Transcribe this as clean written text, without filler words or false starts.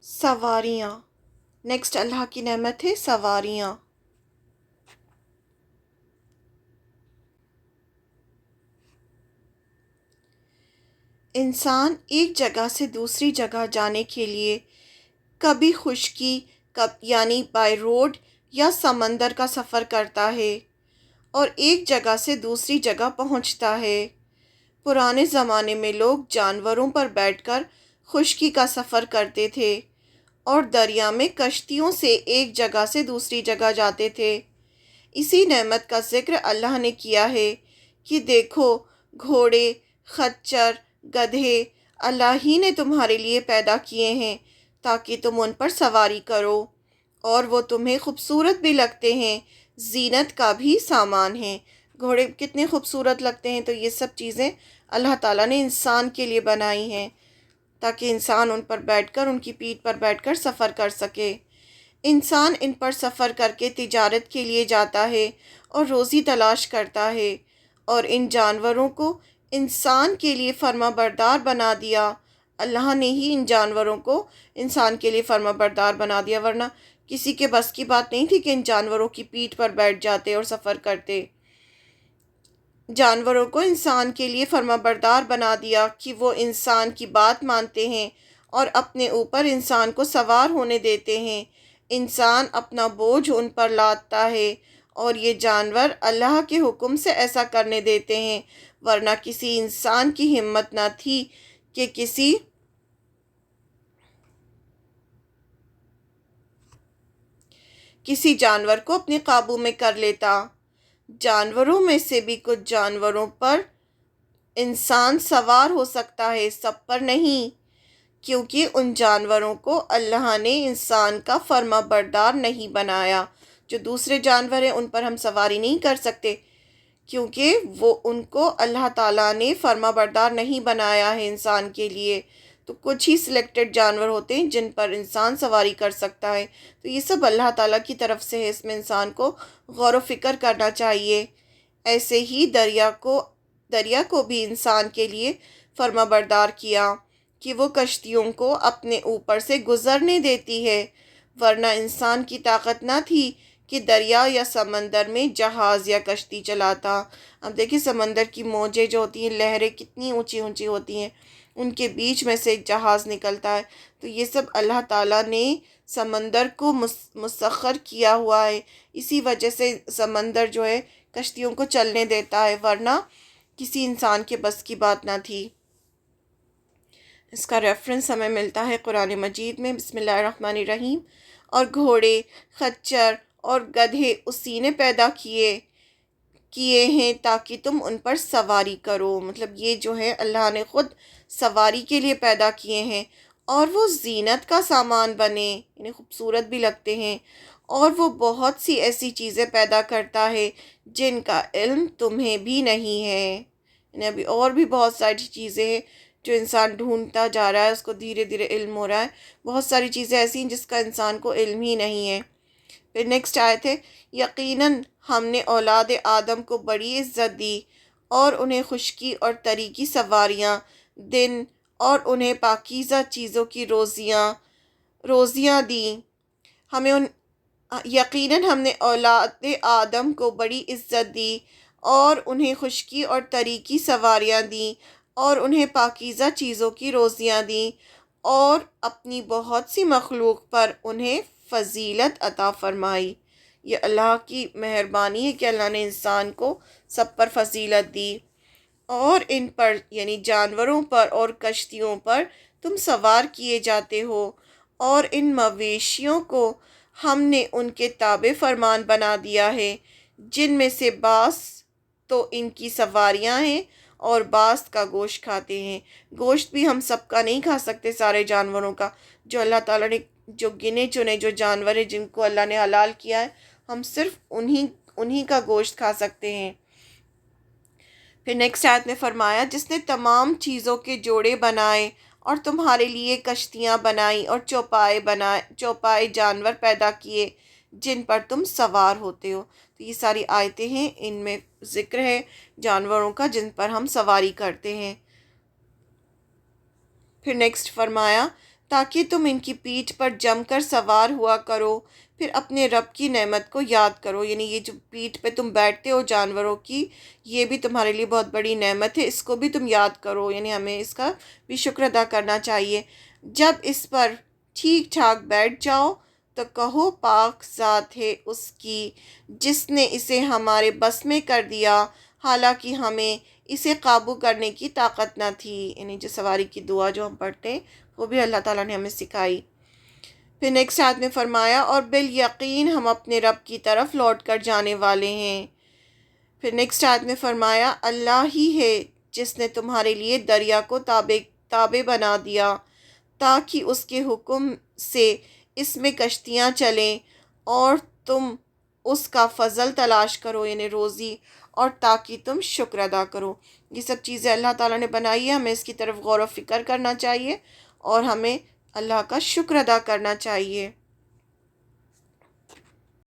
सवारियाँ। नेक्स्ट अल्लाह की नेमत है सवारियाँ। इंसान एक जगह से दूसरी जगह जाने के लिए कभी खुश्की कब यानी बाय रोड या समंदर का सफ़र करता है और एक जगह से दूसरी जगह पहुंचता है। पुराने ज़माने में लोग जानवरों पर बैठकर खुश्की का सफ़र करते थे और दरिया में कश्तियों से एक जगह से दूसरी जगह जाते थे। इसी नेमत का ज़िक्र अल्लाह ने किया है कि देखो, घोड़े, खच्चर, गधे अल्लाह ही ने तुम्हारे लिए पैदा किए हैं ताकि तुम उन पर सवारी करो, और वो तुम्हें खूबसूरत भी लगते हैं, ज़ीनत का भी सामान है। घोड़े कितने खूबसूरत लगते हैं, तो ये सब चीज़ें अल्लाह ताला ने इंसान के लिए बनाई हैं ताकि इंसान उन पर बैठकर, उनकी पीठ पर बैठकर सफ़र कर सके। इंसान इन पर सफ़र करके तिजारत के लिए जाता है और रोज़ी तलाश करता है, और इन जानवरों को इंसान के लिए फर्माबरदार बना दिया। अल्लाह ने ही इन जानवरों को इंसान के लिए फर्माबरदार बना दिया, वरना किसी के बस की बात नहीं थी कि इन जानवरों की पीठ पर बैठ जाते और सफ़र करते। जानवरों को इंसान के लिए फर्माबरदार बना दिया कि वो इंसान की बात मानते हैं और अपने ऊपर इंसान को सवार होने देते हैं। इंसान अपना बोझ उन पर लादता है और ये जानवर अल्लाह के हुक्म से ऐसा करने देते हैं, वरना किसी इंसान की हिम्मत न थी कि किसी जानवर को अपने काबू में कर लेता। जानवरों में से भी कुछ जानवरों पर इंसान सवार हो सकता है, सब पर नहीं, क्योंकि उन जानवरों को अल्लाह ने इंसान का फर्माबरदार नहीं बनाया। जो दूसरे जानवर हैं उन पर हम सवारी नहीं कर सकते, क्योंकि वो उनको अल्लाह ताला ने फर्माबरदार नहीं बनाया है इंसान के लिए। तो कुछ ही सिलेक्टेड जानवर होते हैं जिन पर इंसान सवारी कर सकता है। तो ये सब अल्लाह ताला की तरफ से है, इसमें इंसान को गौर व फिक्र करना चाहिए। ऐसे ही दरिया को भी इंसान के लिए फर्माबरदार किया कि वो कश्तियों को अपने ऊपर से गुज़रने देती है, वरना इंसान की ताकत ना थी कि दरिया या समंदर में जहाज़ या कश्ती चलाता। अब देखिए, समंदर की मौजें जो होती हैं, लहरें कितनी ऊंची ऊंची होती हैं, उनके बीच में से एक जहाज़ निकलता है। तो ये सब अल्लाह ताला ने समंदर को मुसख्खर किया हुआ है। इसी वजह से समंदर जो है कश्तियों को चलने देता है, वरना किसी इंसान के बस की बात ना थी। इसका रेफरेंस हमें मिलता है कुरान मजीद में, बिस्मिल्लाहिर्रहमानिर्रहीम। और घोड़े, खच्चर और गधे उसी ने पैदा किए किए हैं ताकि तुम उन पर सवारी करो। मतलब ये जो है अल्लाह ने ख़ुद सवारी के लिए पैदा किए हैं, और वो ज़ीनत का सामान बने, इन्हें खूबसूरत भी लगते हैं। और वो बहुत सी ऐसी चीज़ें पैदा करता है जिनका इल्म तुम्हें भी नहीं है। इन्हें अभी और भी बहुत सारी चीज़ें हैं जो इंसान ढूंढता जा रहा है, उसको धीरे धीरे इल्म हो रहा है। बहुत सारी चीज़ें ऐसी हैं जिसका इंसान को इल्म ही नहीं है। फिर नेक्स्ट आयत है, यकीनन हमने औलाद आदम को बड़ी इज़्ज़त दी और उन्हें खुश्की और तरी की सवारियाँ दिन और उन्हें पाकीज़ा चीज़ों की रोज़ियाँ दी। हमें उन यकीनन हमने औलाद आदम को बड़ी इज़्ज़त दी और उन्हें खुश्की और तरी की सवारियाँ दी और उन्हें पाकीज़ा चीज़ों की रोज़ियाँ दी, और अपनी बहुत सी मखलूक पर उन्हें फ़जीलत अता फ़रमाई। ये अल्लाह की मेहरबानी है कि अल्लाह ने इंसान को सब पर फ़जीलत दी, और इन पर यानी जानवरों पर और कश्तियों पर तुम सवार किए जाते हो, और इन मवेशियों को हमने उनके ताबे फरमान बना दिया है, जिनमें से बास तो इनकी सवारियां हैं और बास का गोश्त खाते हैं। गोश्त भी हम सबका नहीं खा सकते, सारे जानवरों का। जो अल्लाह ताला ने जो गिने चुने जो जानवर हैं जिनको अल्लाह ने हलाल किया है, हम सिर्फ उन्हीं का गोश्त खा सकते हैं। फिर नेक्स्ट आयत में फरमाया, जिसने तमाम चीज़ों के जोड़े बनाए और तुम्हारे लिए कश्तियाँ बनाई और चौपाए जानवर पैदा किए जिन पर तुम सवार होते हो। तो ये सारी आयतें हैं, इनमें ज़िक्र है जानवरों का जिन पर हम सवारी करते हैं। फिर नेक्स्ट फरमाया, تاکہ تم ان کی پیٹھ پر جم کر سوار ہوا کرو، پھر اپنے رب کی نعمت کو یاد کرو۔ یعنی یہ جو پیٹھ پہ تم بیٹھتے ہو جانوروں کی، یہ بھی تمہارے لیے بہت بڑی نعمت ہے، اس کو بھی تم یاد کرو، یعنی ہمیں اس کا بھی شکر ادا کرنا چاہیے۔ جب اس پر ٹھیک ٹھاک بیٹھ جاؤ تو کہو پاک ذات ہے اس کی جس نے اسے ہمارے بس میں کر دیا، حالانکہ ہمیں اسے قابو کرنے کی طاقت نہ تھی۔ یعنی جو سواری کی دعا جو ہم پڑھتے ہیں وہ بھی اللہ تعالیٰ نے ہمیں سکھائی۔ پھر نیکسٹ آیت میں فرمایا اور بالیقین ہم اپنے رب کی طرف لوٹ کر جانے والے ہیں۔ پھر نیکسٹ آیت میں فرمایا اللہ ہی ہے جس نے تمہارے لیے دریا کو تابع بنا دیا تاکہ اس کے حکم سے اس میں کشتیاں چلیں اور تم اس کا فضل تلاش کرو، یعنی روزی، اور تاکہ تم شکر ادا کرو۔ یہ سب چیزیں اللہ تعالیٰ نے بنائی ہے، ہمیں اس کی طرف غور و فکر کرنا چاہیے اور ہمیں اللہ کا شکر ادا کرنا چاہیے۔